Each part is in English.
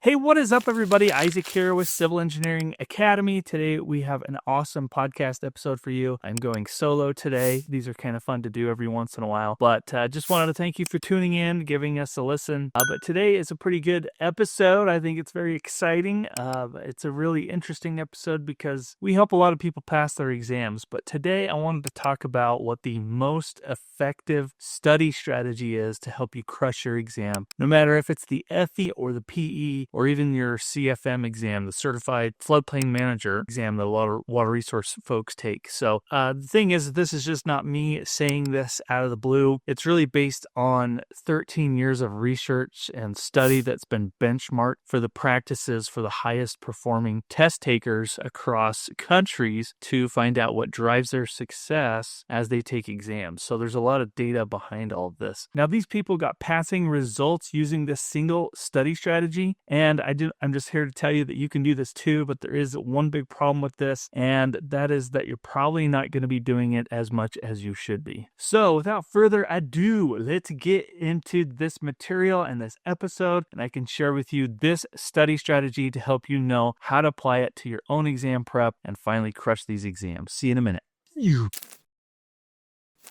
Hey, what is up, everybody? Isaac here with Civil Engineering Academy. Today, we have an awesome podcast episode for you. I'm going solo today. These are kind of fun to do every once in a while, but just wanted to thank you for tuning in, giving us a listen. But today is a pretty good episode. I think it's very exciting. It's a really interesting episode because we help a lot of people pass their exams. But today, I wanted to talk about what the most effective study strategy is to help you crush your exam, no matter if it's the FE or the PE, or even your CFM exam, the Certified Floodplain Manager exam that a lot of water resource folks take. So the thing is, this is just not me saying this out of the blue. It's really based on 13 years of research and study that's been benchmarked for the practices for the highest performing test takers across countries to find out what drives their success as they take exams. So there's a lot of data behind all of this. Now, these people got passing results using this single study strategy. And I'm just here to tell you that you can do this too, but there is one big problem with this, and that is that you're probably not going to be doing it as much as you should be. So without further ado, let's get into this material and this episode, and I can share with you this study strategy to help you know how to apply it to your own exam prep and finally crush these exams. See you in a minute.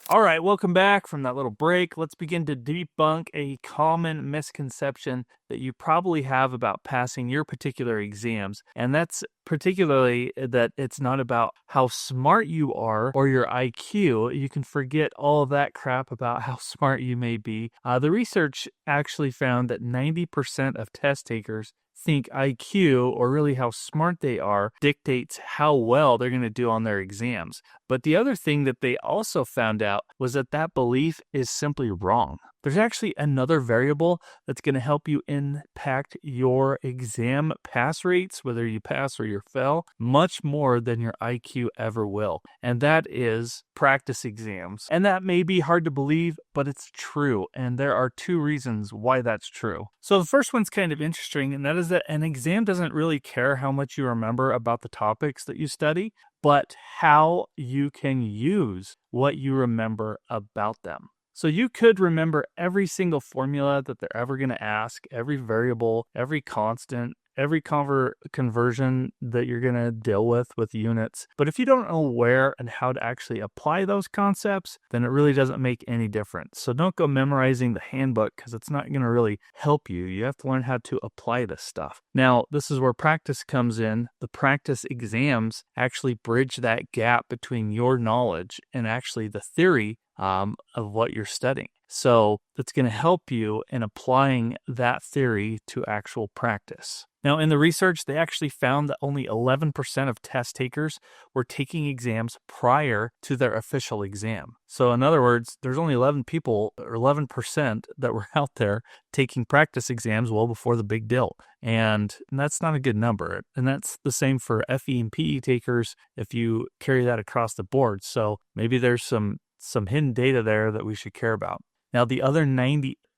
All right, welcome back from that little break. Let's begin to debunk a common misconception that you probably have about passing your particular exams. And that's particularly that it's not about how smart you are or your IQ. You can forget all of that crap about how smart you may be. The research actually found that 90% of test takers think IQ, or really how smart they are, dictates how well they're going to do on their exams. But the other thing that they also found out was that that belief is simply wrong. There's actually another variable that's going to help you impact your exam pass rates, whether you pass or you fail, much more than your IQ ever will. And that is practice exams. And that may be hard to believe, but it's true. And there are two reasons why that's true. So the first one's kind of interesting, and that is that an exam doesn't really care how much you remember about the topics that you study, but how you can use what you remember about them. So you could remember every single formula that they're ever going to ask, every variable, every constant, every conversion that you're going to deal with units. But if you don't know where and how to actually apply those concepts, then it really doesn't make any difference. So don't go memorizing the handbook because it's not going to really help you. You have to learn how to apply this stuff. Now, this is where practice comes in. The practice exams actually bridge that gap between your knowledge and actually the theory of what you're studying. So it's going to help you in applying that theory to actual practice. Now, in the research, they actually found that only 11% of test takers were taking exams prior to their official exam. So in other words, there's only 11% that were out there taking practice exams well before the big deal. And that's not a good number. And that's the same for FE and PE takers if you carry that across the board. So maybe there's some hidden data there that we should care about. Now, the other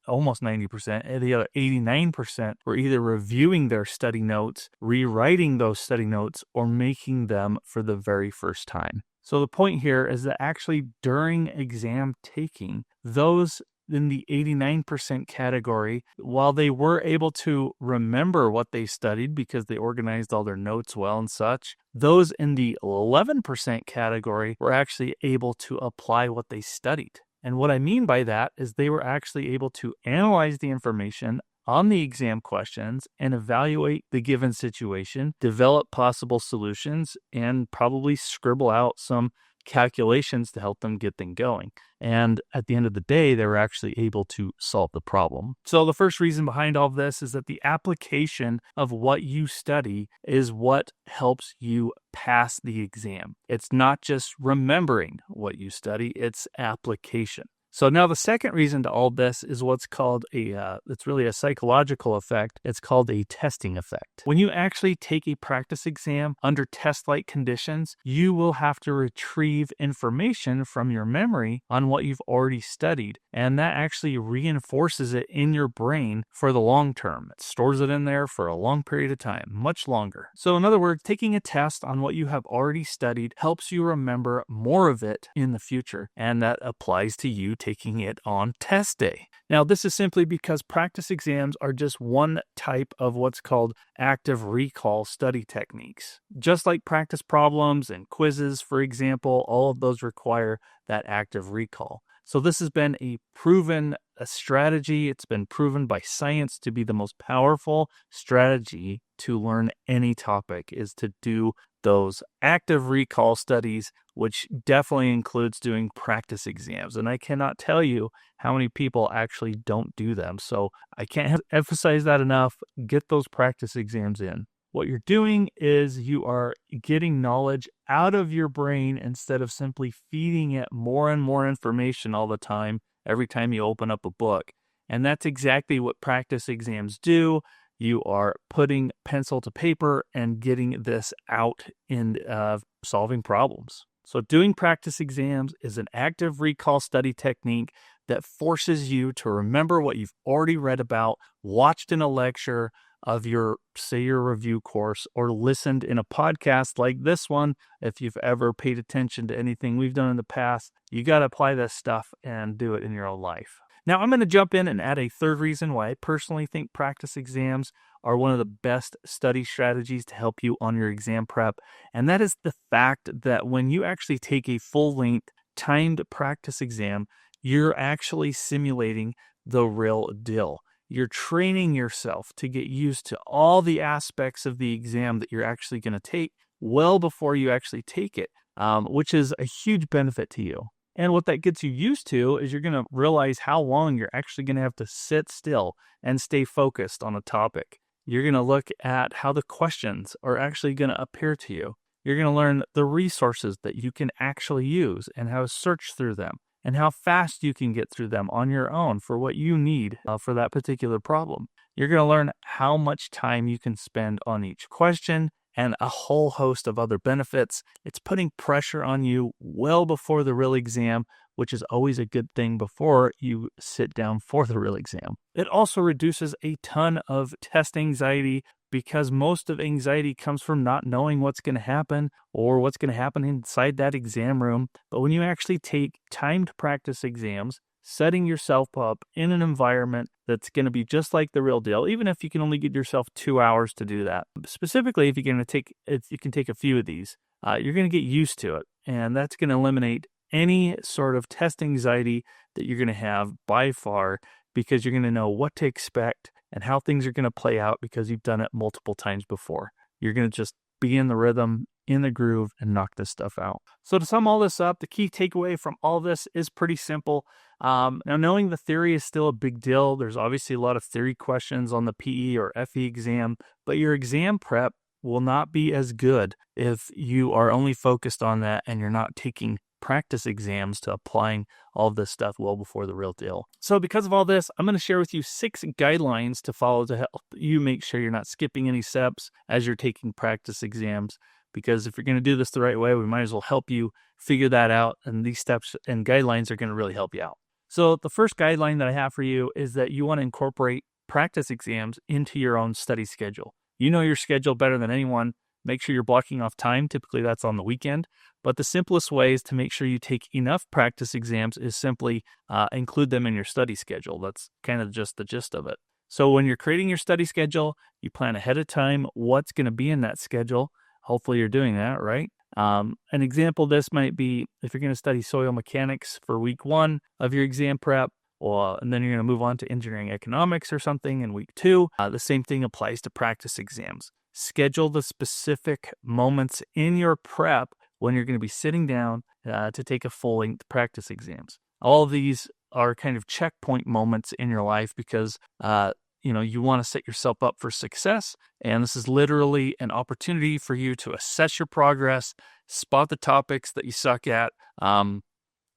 almost 90%, and the other 89% were either reviewing their study notes, rewriting those study notes, or making them for the very first time. So the point here is that actually during exam taking, those in the 89% category, while they were able to remember what they studied because they organized all their notes well and such, those in the 11% category were actually able to apply what they studied. And what I mean by that is they were actually able to analyze the information on the exam questions and evaluate the given situation, develop possible solutions, and probably scribble out some calculations to help them get things going. And at the end of the day, they were actually able to solve the problem. So the first reason behind all of this is that the application of what you study is what helps you pass the exam. It's not just remembering what you study, it's application. So now the second reason to all this is what's called it's really a psychological effect. It's called a testing effect. When you actually take a practice exam under test-like conditions, you will have to retrieve information from your memory on what you've already studied. And that actually reinforces it in your brain for the long term. It stores it in there for a long period of time, much longer. So in other words, taking a test on what you have already studied helps you remember more of it in the future. And that applies to you taking it on test day. Now, this is simply because practice exams are just one type of what's called active recall study techniques. Just like practice problems and quizzes, for example, all of those require that active recall. So this has been a proven strategy. It's been proven by science to be the most powerful strategy to learn any topic, is to do those active recall studies, which definitely includes doing practice exams. And I cannot tell you how many people actually don't do them. So I can't emphasize that enough. Get those practice exams in. What you're doing is you are getting knowledge out of your brain instead of simply feeding it more and more information all the time, every time you open up a book. And that's exactly what practice exams do. You are putting pencil to paper and getting this out in solving problems. So doing practice exams is an active recall study technique that forces you to remember what you've already read about, watched in a lecture of your review course, or listened in a podcast like this one. If you've ever paid attention to anything we've done in the past, you got to apply this stuff and do it in your own life. Now, I'm going to jump in and add a third reason why I personally think practice exams are one of the best study strategies to help you on your exam prep. And that is the fact that when you actually take a full-length timed practice exam, you're actually simulating the real deal. You're training yourself to get used to all the aspects of the exam that you're actually going to take well before you actually take it, which is a huge benefit to you. And what that gets you used to is you're going to realize how long you're actually going to have to sit still and stay focused on a topic. You're going to look at how the questions are actually going to appear to you. You're going to learn the resources that you can actually use and how to search through them, and how fast you can get through them on your own for what you need for that particular problem. You're going to learn how much time you can spend on each question and a whole host of other benefits. It's putting pressure on you well before the real exam, which is always a good thing before you sit down for the real exam. It also reduces a ton of test anxiety, because most of anxiety comes from not knowing what's going to happen or what's going to happen inside that exam room. But when you actually take timed practice exams, setting yourself up in an environment that's going to be just like the real deal, even if you can only give yourself 2 hours to do that. Specifically, if you can take a few of these, you're going to get used to it. And that's going to eliminate any sort of test anxiety that you're going to have by far, because you're going to know what to expect and how things are going to play out because you've done it multiple times before. You're going to just be in the rhythm, in the groove, and knock this stuff out. So to sum all this up, the key takeaway from all this is pretty simple. Now, knowing the theory is still a big deal. There's obviously a lot of theory questions on the PE or FE exam, but your exam prep will not be as good if you are only focused on that and you're not taking practice exams to applying all of this stuff well before the real deal. So because of all this, I'm going to share with you 6 guidelines to follow to help you make sure you're not skipping any steps as you're taking practice exams. Because if you're going to do this the right way, we might as well help you figure that out. And these steps and guidelines are going to really help you out. So the first guideline that I have for you is that you want to incorporate practice exams into your own study schedule. You know your schedule better than anyone. Make sure you're blocking off time. Typically that's on the weekend. But the simplest way is to make sure you take enough practice exams is simply include them in your study schedule. That's kind of just the gist of it. So when you're creating your study schedule, you plan ahead of time what's going to be in that schedule. Hopefully you're doing that, right? An example of this might be if you're going to study soil mechanics for week 1 of your exam prep, and then you're going to move on to engineering economics or something in week 2. The same thing applies to practice exams. Schedule the specific moments in your prep when you're going to be sitting down to take a full-length practice exams. All of these are kind of checkpoint moments in your life because you want to set yourself up for success. And this is literally an opportunity for you to assess your progress, spot the topics that you suck at, and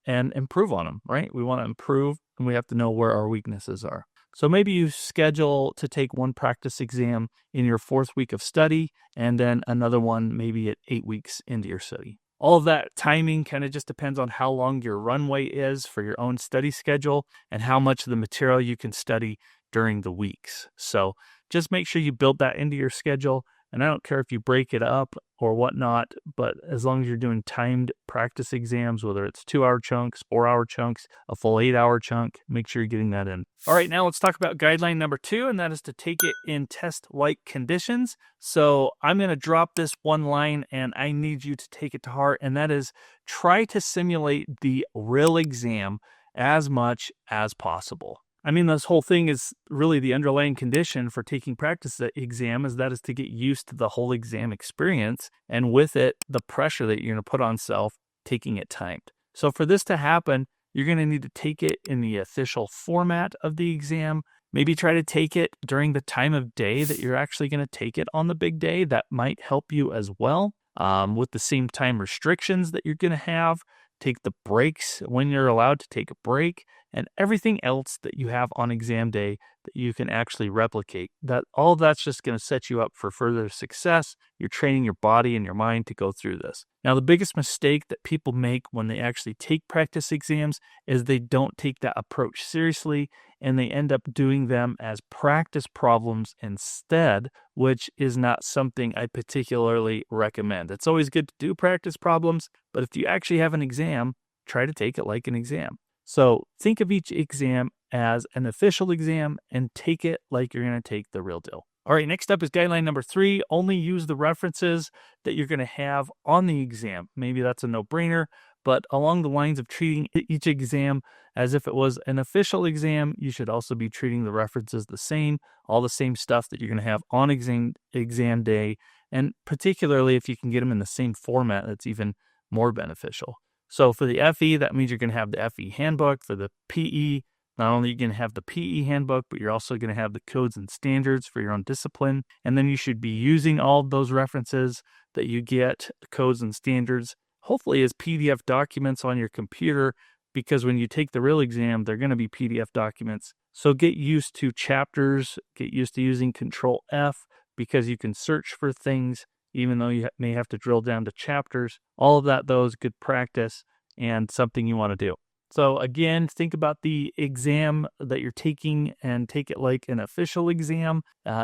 improve on them, right? We want to improve, and we have to know where our weaknesses are. So maybe you schedule to take 1 practice exam in your 4th week of study, and then another one maybe at 8 weeks into your study. All of that timing kind of just depends on how long your runway is for your own study schedule and how much of the material you can study during the weeks. So just make sure you build that into your schedule. And I don't care if you break it up or whatnot, but as long as you're doing timed practice exams, whether it's 2-hour chunks, 4-hour chunks, a full 8-hour chunk, make sure you're getting that in. All right, now let's talk about guideline number 2, and that is to take it in test-like conditions. So I'm going to drop this one line, and I need you to take it to heart, and that is try to simulate the real exam as much as possible. I mean, this whole thing is really the underlying condition for taking practice exam is to get used to the whole exam experience, and with it, the pressure that you're going to put on self taking it timed. So for this to happen, you're going to need to take it in the official format of the exam. Maybe try to take it during the time of day that you're actually going to take it on the big day. That might help you as well. With the same time restrictions that you're going to have. Take the breaks when you're allowed to take a break, and everything else that you have on exam day that you can actually replicate. That all of that's just going to set you up for further success. You're training your body and your mind to go through this. Now, the biggest mistake that people make when they actually take practice exams is they don't take that approach seriously, and they end up doing them as practice problems instead, which is not something I particularly recommend. It's always good to do practice problems, but if you actually have an exam, try to take it like an exam. So think of each exam as an official exam and take it like you're going to take the real deal. All right, next up is guideline number 3. Only use the references that you're going to have on the exam. Maybe that's a no-brainer, but along the lines of treating each exam as if it was an official exam, you should also be treating the references the same, all the same stuff that you're going to have on exam day, and particularly if you can get them in the same format, that's even more beneficial. So for the FE, that means you're going to have the FE handbook. For the PE, not only are you going to have the PE handbook, but you're also going to have the codes and standards for your own discipline. And then you should be using all of those references that you get, codes and standards, hopefully as PDF documents on your computer, because when you take the real exam, they're going to be PDF documents. So get used to chapters, get used to using Control F, because you can search for things even though you may have to drill down to chapters. All of that, though, is good practice and something you want to do. So again, think about the exam that you're taking and take it like an official exam.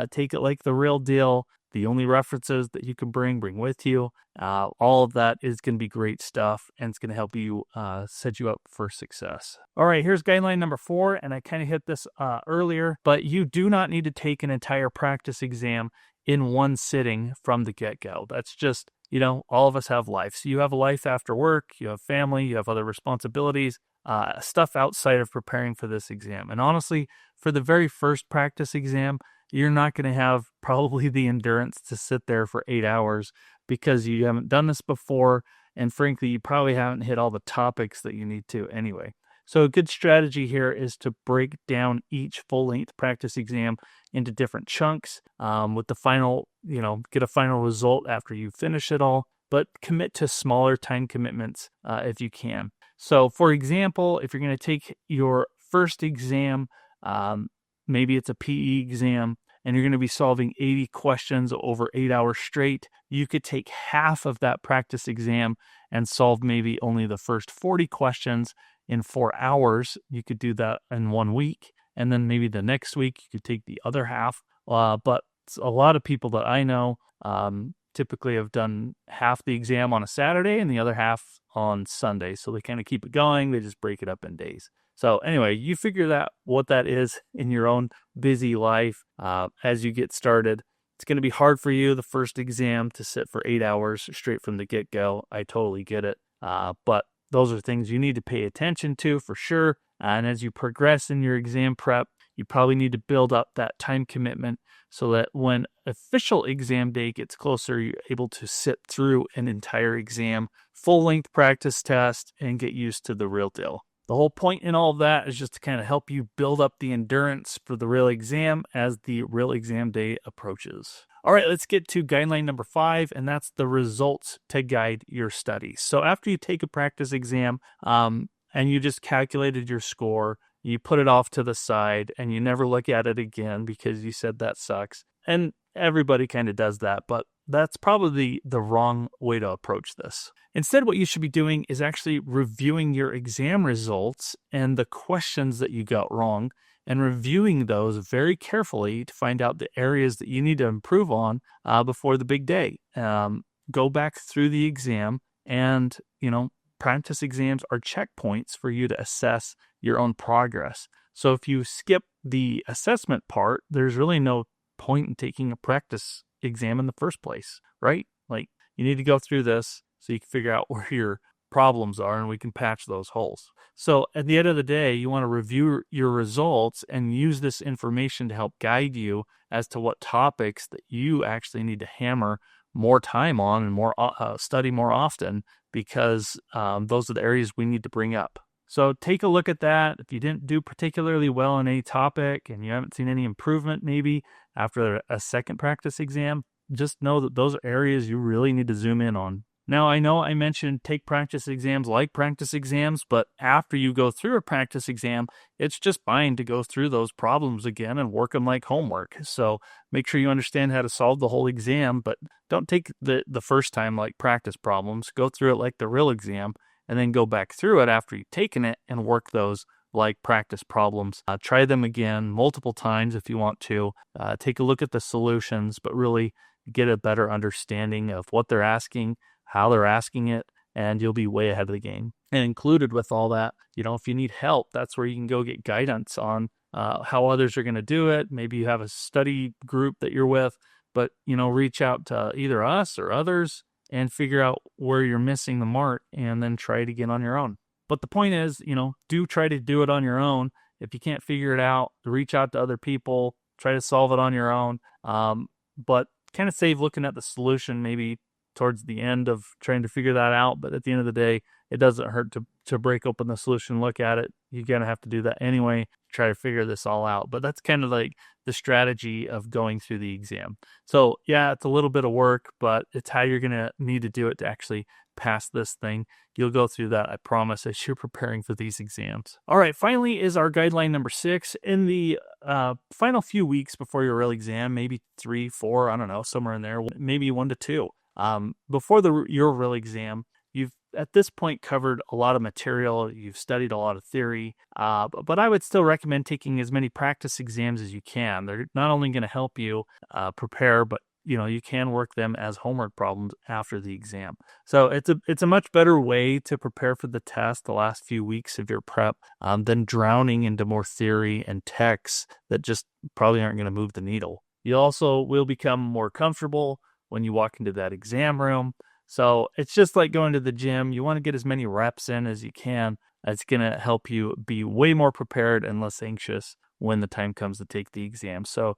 Take it like the real deal. The only references that you can bring with you. All of that is going to be great stuff, and it's going to help you set you up for success. All right, here's guideline number 4, and I kind of hit this earlier, but you do not need to take an entire practice exam in one sitting from the get-go. That's just, all of us have lives. You have a life after work, you have family, you have other responsibilities, stuff outside of preparing for this exam. And honestly, for the very first practice exam, you're not going to have probably the endurance to sit there for 8 hours because you haven't done this before, and frankly, you probably haven't hit all the topics that you need to anyway. So a good strategy here is to break down each full-length practice exam into different chunks with the final, get a final result after you finish it all, but commit to smaller time commitments if you can. So for example, if you're going to take your first exam, maybe it's a PE exam, and you're going to be solving 80 questions over 8 hours straight, you could take half of that practice exam and solve maybe only the first 40 questions in 4 hours. You could do that in 1 week, and then maybe the next week you could take the other half. But a lot of people that I know typically have done half the exam on a Saturday and the other half on Sunday. So they kind of keep it going. They just break it up in days. So anyway, you figure that what that is in your own busy life as you get started. It's going to be hard for you the first exam to sit for 8 hours straight from the get-go. I totally get it. But those are things you need to pay attention to for sure. And as you progress in your exam prep, you probably need to build up that time commitment so that when official exam day gets closer, you're able to sit through an entire exam, full-length practice test, and get used to the real deal. The whole point in all of that is just to kind of help you build up the endurance for the real exam as the real exam day approaches. All right, let's get to guideline number 5, and that's the results to guide your studies. So after you take a practice exam and you just calculated your score, you put it off to the side and you never look at it again because you said that sucks. And everybody kind of does that, but that's probably the wrong way to approach this. Instead, what you should be doing is actually reviewing your exam results and the questions that you got wrong and reviewing those very carefully to find out the areas that you need to improve on before the big day. Go back through the exam, and, practice exams are checkpoints for you to assess your own progress. So if you skip the assessment part, there's really no point in taking a practice exam in the first place, right? Like, you need to go through this so you can figure out where your problems are and we can patch those holes. So at the end of the day, you want to review your results and use this information to help guide you as to what topics that you actually need to hammer more time on and more study more often, because those are the areas we need to bring up. So take a look at that. If you didn't do particularly well in any topic and you haven't seen any improvement maybe after a second practice exam, just know that those are areas you really need to zoom in on. Now, I know I mentioned take practice exams like practice exams, but after you go through a practice exam, it's just fine to go through those problems again and work them like homework. So make sure you understand how to solve the whole exam, but don't take the first time like practice problems. Go through it like the real exam, and then go back through it after you've taken it and work those like practice problems. Try them again multiple times if you want to. Take a look at the solutions, but really get a better understanding of what they're asking, how they're asking it, and you'll be way ahead of the game. And included with all that, if you need help, that's where you can go get guidance on how others are going to do it. Maybe you have a study group that you're with, but, reach out to either us or others and figure out where you're missing the mark and then try it again on your own. But the point is, do try to do it on your own. If you can't figure it out, reach out to other people, try to solve it on your own. But kind of save looking at the solution maybe towards the end of trying to figure that out. But at the end of the day, it doesn't hurt to break open the solution, look at it. You're going to have to do that anyway, try to figure this all out. But that's kind of like the strategy of going through the exam. So yeah, it's a little bit of work, but it's how you're going to need to do it to actually pass this thing. You'll go through that, I promise, as you're preparing for these exams. All right, finally is our guideline number 6. In the final few weeks before your real exam, maybe 3, 4, I don't know, somewhere in there, maybe 1 to 2. Before your real exam, you've at this point covered a lot of material, you've studied a lot of theory, but I would still recommend taking as many practice exams as you can. They're not only going to help you prepare, but you can work them as homework problems after the exam. So it's a much better way to prepare for the test the last few weeks of your prep than drowning into more theory and texts that just probably aren't going to move the needle. You also will become more comfortable when you walk into that exam room. So it's just like going to the gym. You want to get as many reps in as you can. It's going to help you be way more prepared and less anxious when the time comes to take the exam. So,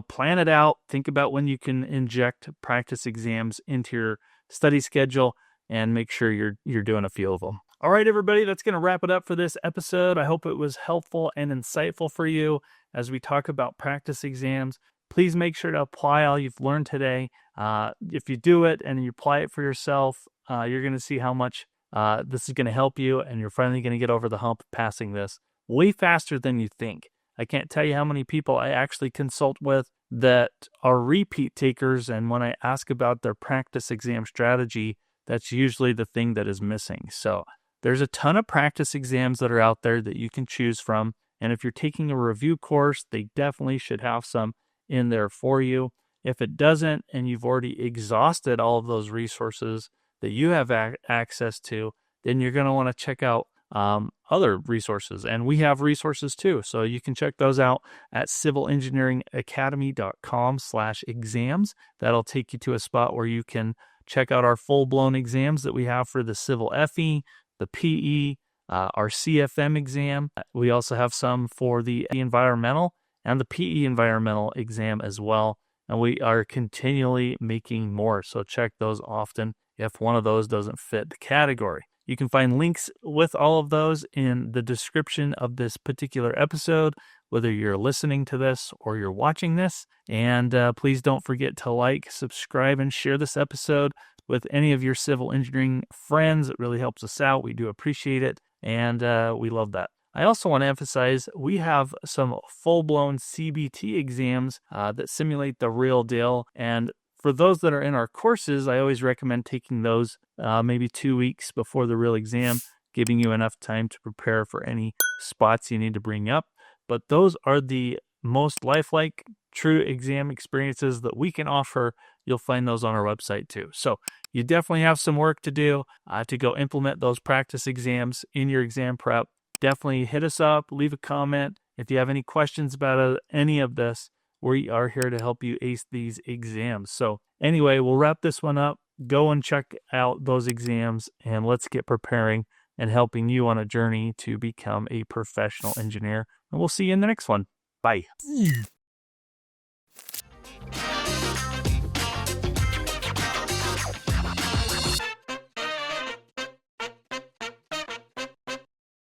plan it out. Think about when you can inject practice exams into your study schedule and make sure you're doing a few of them. All right, everybody, that's going to wrap it up for this episode. I hope it was helpful and insightful for you as we talk about practice exams. Please make sure to apply all you've learned today. If you do it and you apply it for yourself, you're going to see how much this is going to help you, and you're finally going to get over the hump of passing this way faster than you think. I can't tell you how many people I actually consult with that are repeat takers, and when I ask about their practice exam strategy, that's usually the thing that is missing. So there's a ton of practice exams that are out there that you can choose from, and if you're taking a review course, they definitely should have some in there for you. If it doesn't, and you've already exhausted all of those resources that you have access to, then you're going to want to check out other resources, and we have resources too. So you can check those out at civilengineeringacademy.com/exams. That'll take you to a spot where you can check out our full-blown exams that we have for the Civil FE, the PE, our CFM exam. We also have some for the environmental and the PE environmental exam as well. And we are continually making more. So check those often if one of those doesn't fit the category. You can find links with all of those in the description of this particular episode, whether you're listening to this or you're watching this. And please don't forget to like, subscribe, and share this episode with any of your civil engineering friends. It really helps us out. We do appreciate it, and we love that. I also want to emphasize we have some full-blown CBT exams that simulate the real deal. And for those that are in our courses, I always recommend taking those maybe 2 weeks before the real exam, giving you enough time to prepare for any spots you need to bring up. but those are the most lifelike, true exam experiences that we can offer. You'll find those on our website too. So you definitely have some work to do to go implement those practice exams in your exam prep. Definitely hit us up, leave a comment. If you have any questions about any of this, we are here to help you ace these exams. So anyway, we'll wrap this one up. Go and check out those exams, and let's get preparing and helping you on a journey to become a professional engineer. And we'll see you in the next one. Bye.